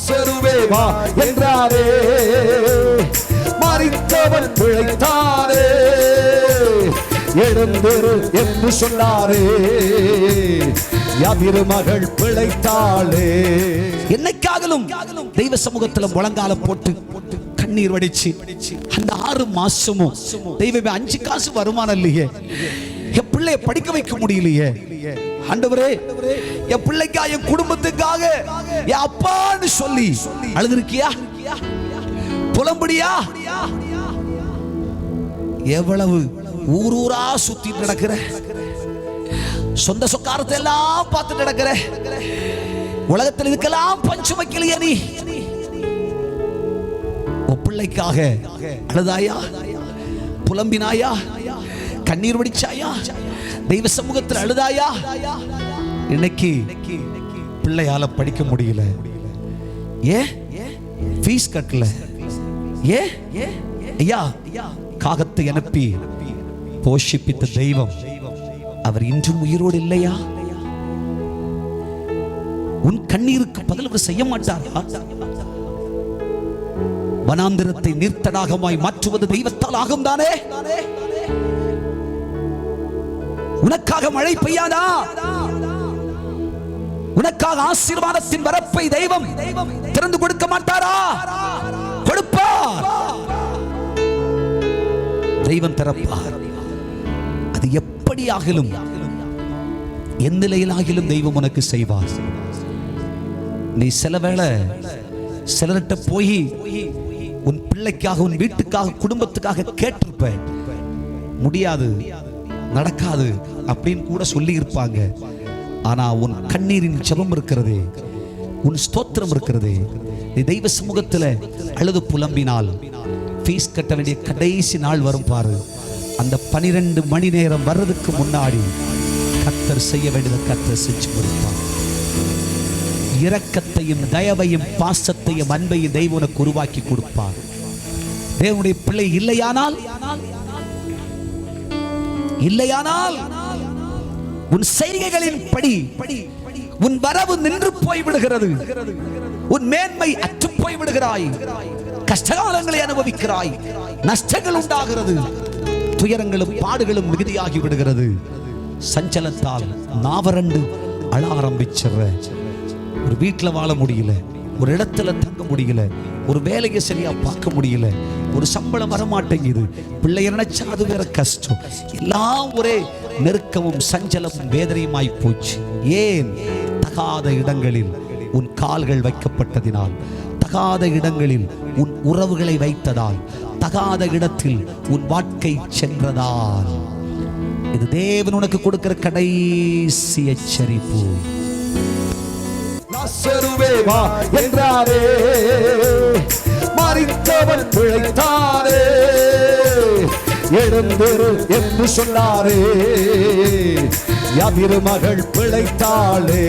லாசருவே வா என்றாரே, மரித்தவன் பிழைத்தாரே, எழுந்திரு என்று சொன்னாரே, யாதிரு மகள் பிழைத்தாளே. என்னைக்காகலும் தெய்வ சமூகத்துல முழங்கால போட்டு கண்ணீர் வடிச்சு அந்த 6 மாசமும் தெய்வமே 5 காசு வருமானம் இல்லையே, என் பிள்ளைய படிக்க வைக்க முடியலையே, ஆண்டவரே என் பிள்ளைக்கா என் குடும்பத்துக்காக என் அப்பான்னு சொல்லி அழுதுருக்கியா, புலம்படியா? எவ்வளவு ஊரூரா சுத்தி நடக்கிற, சொந்த சொக்காரத்தை எல்லாம் பார்த்து நடக்கிற, உலகத்தில் இதுக்கெல்லாம் பஞ்சு வைக்கலையா? நீ பிள்ளைக்காக அழுதாயா, புலம்பினாயா, கண்ணீர் வடிச்சாயா, தெய்வ சமூகத்தில் அழுதாயா? இன்னைக்கு பிள்ளையால படிக்க முடியல, ஏன் ஃபீஸ் கட்டல, ஏன் ஐயா காகத்தை அனுப்பி போஷிப்பித்த தெய்வம் அவர் இன்றும் உயிரோடு இல்லையா? உன் கண்ணீருக்கு பதில் அவர் செய்ய மாட்டாரா? வனாந்திரத்தை நீர்த்தடாகமாய் மாற்றுவது தெய்வத்தால் ஆகும் தானே? உனக்காக மழை பெய்யாதா? உனக்காக ஆசீர்வாதத்தின் வரப்பை தெய்வம் திறந்து கொடுக்க மாட்டாரா? கொடுப்பார், தெய்வம் திறப்பார். அது எப்படியாகிலும் எந்த நிலையிலாகிலும் தெய்வம் உனக்கு செய்வார். நீ சில வேளை சிலர்கிட்ட போய் உன் பிள்ளைக்காக, உன் வீட்டுக்காக, குடும்பத்துக்காக கேட்டிருப்ப, முடியாது, நடக்காது அப்படின்னு கூட சொல்லி இருப்பாங்க. ஆனா உன் கண்ணீரின் ஜெபம் இருக்கிறதே, உன் ஸ்தோத்திரம் இருக்கிறதே, நீ தெய்வ சமூகத்தில் அழுது புலம்பினால் ஃபீஸ் கட்ட வேண்டிய கடைசி நாள் வரும் பாரு. அந்த 12 மணி நேரம் வர்றதுக்கு முன்னாடி கர்த்தர் செய்ய வேண்டியதை கர்த்தர் செஞ்சு கொடுப்பார். இரக்கத்தையும் தயவையும் பாசத்தையும் அன்பையும் தெய்வம் உனக்கு உருவாக்கி கொடுப்பார். தேவனுடைய பிள்ளை இல்லையானால் உன் செய்கைகளின் படி உன் வரவு நின்று போய் விடுகிறது, உன் மேன்மை அற்று போய் விடுகிறாய், கஷ்டகாலங்களை அனுபவிக்கிறாய், நஷ்டங்கள் உண்டாகிறது, துயரங்களும் பாடுகளும் மிகுதியாகி விடுகிறது. சஞ்சலத்தால் நாவரண்டு அழ ஆரம்பிச்சிடுற, ஒரு வீட்டில் வாழ முடியல, ஒரு இடத்துல தங்க முடியல, ஒரு வேலையை சரியா பார்க்க முடியல, ஒரு சம்பளம் வரமாட்டேங்குது, பிள்ளை நினைச்சா அது வேற கஷ்டம், எல்லாம் ஒரே நெருக்கமும் சஞ்சலமும் வேதனையுமாய் போச்சு. ஏன்? தகாத இடங்களில் உன் கால்கள் வைக்கப்பட்டதினால், தகாத இடங்களில் உன் உறவுகளை வைத்ததால், தகாத இடத்தில் உன் வாழ்க்கை சென்றதால். இது தேவன் உனக்கு கொடுக்கிற கடைசி எச்சரிப்பு. லாசருவே வா என்றாரே, மரித்தவன் பிழைத்தாரே, எழுந்திரு என்று சொன்னாரே, யாதிரு மகள் பிழைத்தாளே.